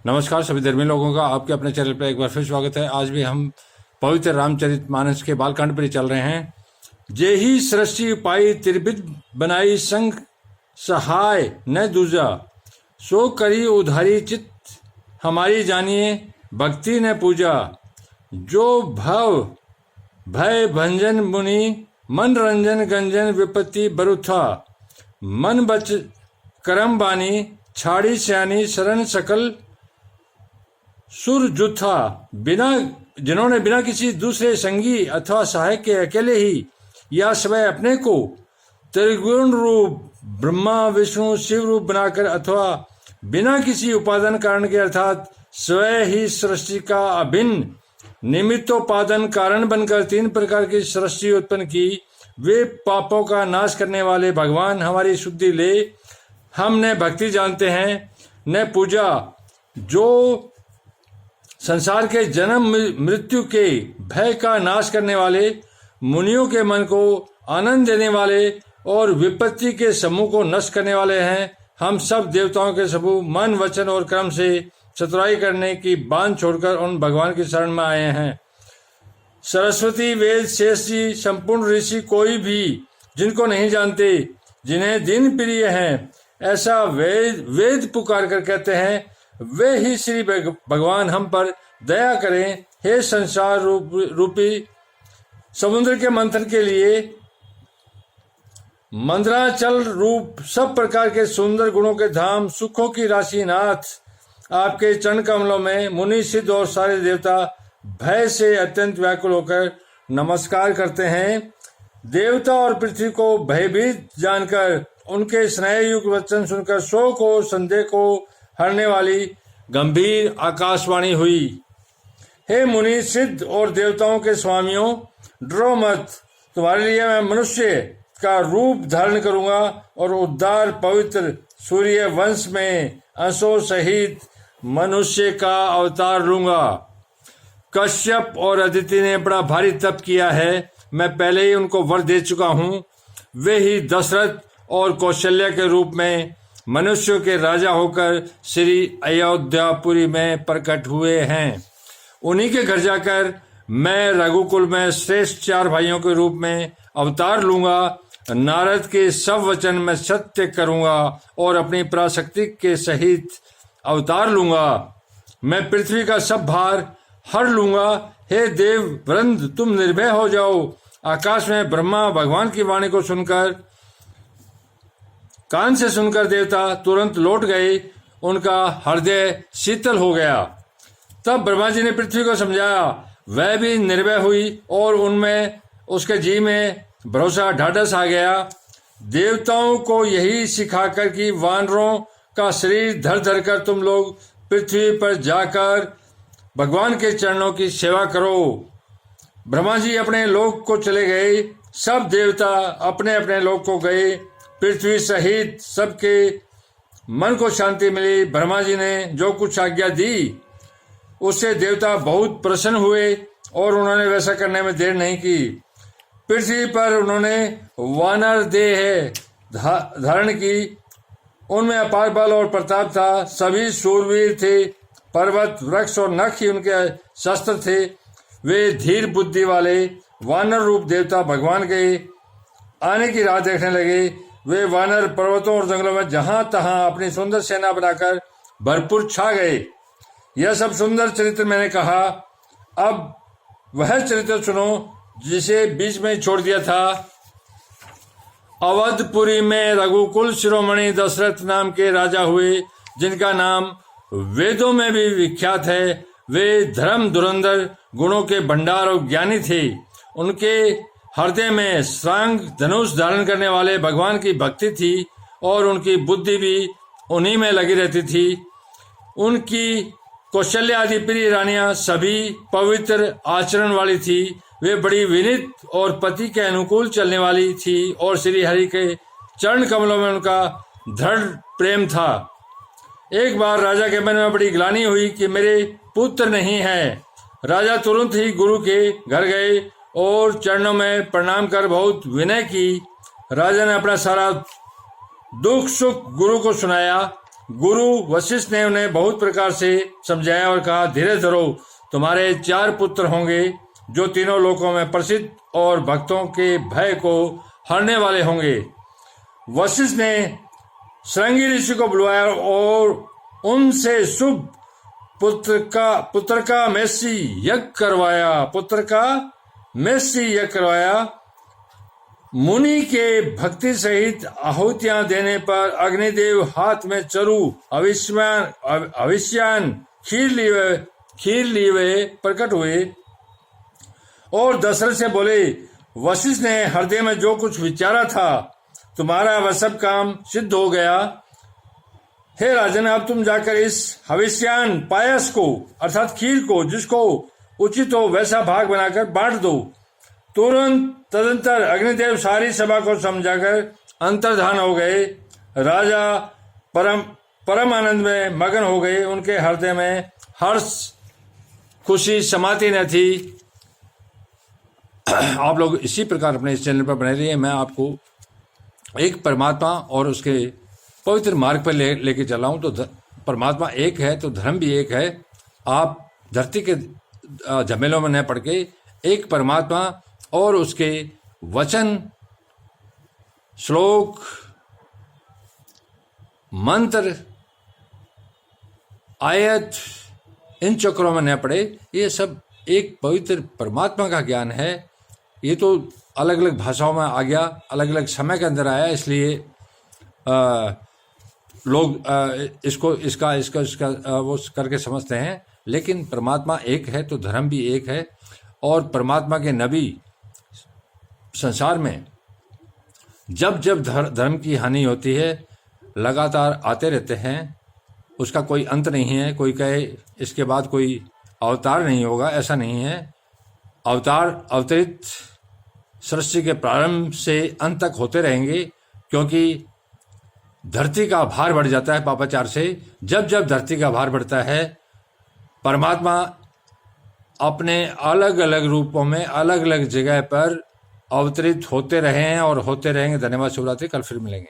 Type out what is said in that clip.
नमस्कार सभी धर्मी लोगों का आपके अपने चैनल पर एक बार फिर स्वागत है। आज भी हम पवित्र रामचरितमानस के बालकांड पर चल रहे हैं। जे ही सृष्टि पाई त्रिविध बनाई संग सहाय न दूजा, सो करी उधारी चित्त हमारी जानिए भक्ति न पूजा। जो भव भय भंजन मुनि मन रंजन गंजन विपत्ति बरुथा, मन बच करम बानी छाड़ी सयानी शरण सकल सुर जुथा। जिन्होंने बिना किसी दूसरे संगी अथवा सहायक के अकेले ही या स्वयं अपने को त्रिगुण रूप ब्रह्मा विष्णु शिव रूप बनाकर अथवा बिना किसी उपादान कारण के अर्थात स्वयं ही सृष्टि का अभिन्न निमित्तोपादान कारण बनकर तीन प्रकार की सृष्टि उत्पन्न की, वे पापों का नाश करने वाले भगवान हमारी शुद्धि ले। हम न भक्ति जानते हैं न पूजा। जो संसार के जन्म मृत्यु के भय का नाश करने वाले, मुनियों के मन को आनंद देने वाले और विपत्ति के समूह को नष्ट करने वाले हैं। हम सब देवताओं के समूह मन वचन और कर्म से चतुराई करने की बांध छोड़कर उन भगवान की शरण में आए हैं। सरस्वती वेद शेष जी संपूर्ण ऋषि कोई भी जिनको नहीं जानते, जिन्हें दिन प्रिय हैं, ऐसा वेद पुकार कर कहते हैं, वे ही श्री भगवान हम पर दया करें। हे संसार रूपी समुद्र के मंथन के लिए मंद्राचल रूप सब प्रकार के सुंदर गुणों के धाम सुखों की राशि नाथ, आपके चरण कमलों में मुनि सिद्ध और सारे देवता भय से अत्यंत व्याकुल होकर नमस्कार करते हैं। देवता और पृथ्वी को भयभीत जानकर उनके स्नेहयुक्त वचन सुनकर शोक और संदेह को हरने वाली गंभीर आकाशवाणी हुई। हे मुनि सिद्ध और देवताओं के स्वामियों, डरो मत। तुम्हारे लिए मैं मनुष्य का रूप धारण करूंगा और उद्धार पवित्र सूर्य वंश में अंशों सहित मनुष्य का अवतार लूंगा। कश्यप और अदिति ने बड़ा भारी तप किया है, मैं पहले ही उनको वर दे चुका हूँ। वे ही दशरथ और कौशल्या के रूप में मनुष्यों के राजा होकर श्री अयोध्यापुरी में प्रकट हुए हैं। उन्हीं के घर जाकर मैं रघुकुल में श्रेष्ठ 4 भाइयों के रूप में अवतार लूंगा। नारद के सब वचन में सत्य करूंगा और अपनी पराशक्ति के सहित अवतार लूंगा। मैं पृथ्वी का सब भार हर लूंगा। हे देव वृंद, तुम निर्भय हो जाओ। आकाश में ब्रह्मा भगवान की वाणी को कान से सुनकर देवता तुरंत लौट गए, उनका हृदय शीतल हो गया। तब ब्रह्मा जी ने पृथ्वी को समझाया, वह भी निर्भय हुई और उनमें उसके जी में भरोसा ढाढ़स आ गया। देवताओं को यही सिखाकर कि वानरों का शरीर धर धर कर तुम लोग पृथ्वी पर जाकर भगवान के चरणों की सेवा करो। ब्रह्मा जी अपने लोक को चले गए, सब देवता अपने अपने लोक को गए। पृथ्वी सहित सबके मन को शांति मिली। ब्रह्मा जी ने जो कुछ आज्ञा दी उससे देवता बहुत प्रसन्न हुए और उन्होंने वैसा करने में देर नहीं की। पृथ्वी पर उन्होंने वानर देह धारण की। उनमें अपार बल और प्रताप था। सभी शूरवीर थे। पर्वत वृक्ष और नख ही उनके शस्त्र थे। वे धीर बुद्धि वाले वानर रूप देवता भगवान के आने की राह देखने लगे। वे वानर पर्वतों और जंगलों में जहां तहां अपनी सुंदर सेना बनाकर भरपूर छा गए। यह सब सुंदर चरित्र मैंने कहा। अब वह चरित्र सुनो जिसे बीच में छोड़ दिया था। अवधपुरी में रघुकुल शिरोमणि दशरथ नाम के राजा हुए, जिनका नाम वेदों में भी विख्यात है। वे धर्म धुरंधर गुणों के भंडार और ज्ञानी थे। उनके हृदय में श्रांग धनुष धारण करने वाले भगवान की भक्ति थी और उनकी बुद्धि भी उन्हीं में लगी रहती थी। उनकी कौशल्या आदि प्रिय रानियां सभी पवित्र आचरण वाली थी। वे बड़ी विनीत और पति के अनुकूल चलने वाली थी और श्री हरि के चरण कमलों में उनका दृढ़ प्रेम था। एक बार राजा के मन में बड़ी ग्लानि हुई कि मेरे पुत्र नहीं है। राजा तुरंत ही गुरु के घर गए और चरणों में प्रणाम कर बहुत विनय की। राजा ने अपना सारा दुख सुख गुरु को सुनाया। गुरु वशिष्ठ ने उन्हें बहुत प्रकार से समझाया और कहा, धीरे धरो, तुम्हारे 4 पुत्र होंगे जो तीनों लोकों में प्रसिद्ध और भक्तों के भय को हरने वाले होंगे। वशिष्ठ ने श्रृंगी ऋषि को बुलवाया और उनसे शुभ पुत्र का मेसी यज्ञ करवाया। मुनि के भक्ति सहित आहुतियां देने पर अग्निदेव हाथ में चरु हविष्यान खीर लिए प्रकट हुए और दशरथ से बोले, वशिष्ठ ने हृदय में जो कुछ विचारा था, तुम्हारा वह सब काम सिद्ध हो गया। हे राजन, अब तुम जाकर इस हविष्यान पायस को अर्थात खीर को जिसको उचित हो वैसा भाग बनाकर बांट दो। तुरंत तदंतर अग्निदेव सारी सभा को समझाकर अंतर्धान हो गए। राजा परम आनंद में मगन हो गए। उनके हृदय में हर्ष खुशी समाती न थी। आप लोग इसी प्रकार अपने इस चैनल पर बने रहिए। मैं आपको एक परमात्मा और उसके पवित्र मार्ग पर लेके चला हूं। तो परमात्मा एक है तो धर्म भी एक है। आप धरती के झमेलों में न पड़ के एक परमात्मा और उसके वचन, श्लोक, मंत्र, आयत, इन चक्रों में न पड़े। ये सब एक पवित्र परमात्मा का ज्ञान है। ये तो अलग अलग भाषाओं में आ गया, अलग अलग समय के अंदर आया, इसलिए लोग इसका वो करके समझते हैं। लेकिन परमात्मा एक है तो धर्म भी एक है। और परमात्मा के नबी संसार में जब जब धर्म की हानि होती है लगातार आते रहते हैं। उसका कोई अंत नहीं है। कोई कहे इसके बाद कोई अवतार नहीं होगा, ऐसा नहीं है। अवतरित सृष्टि के प्रारंभ से अंत तक होते रहेंगे, क्योंकि धरती का भार बढ़ जाता है पापाचार से। जब जब धरती का भार बढ़ता है, परमात्मा अपने अलग अलग रूपों में अलग अलग जगह पर अवतरित होते रहे हैं और होते रहेंगे। धन्यवाद। शिवरात्रि। कल फिर मिलेंगे।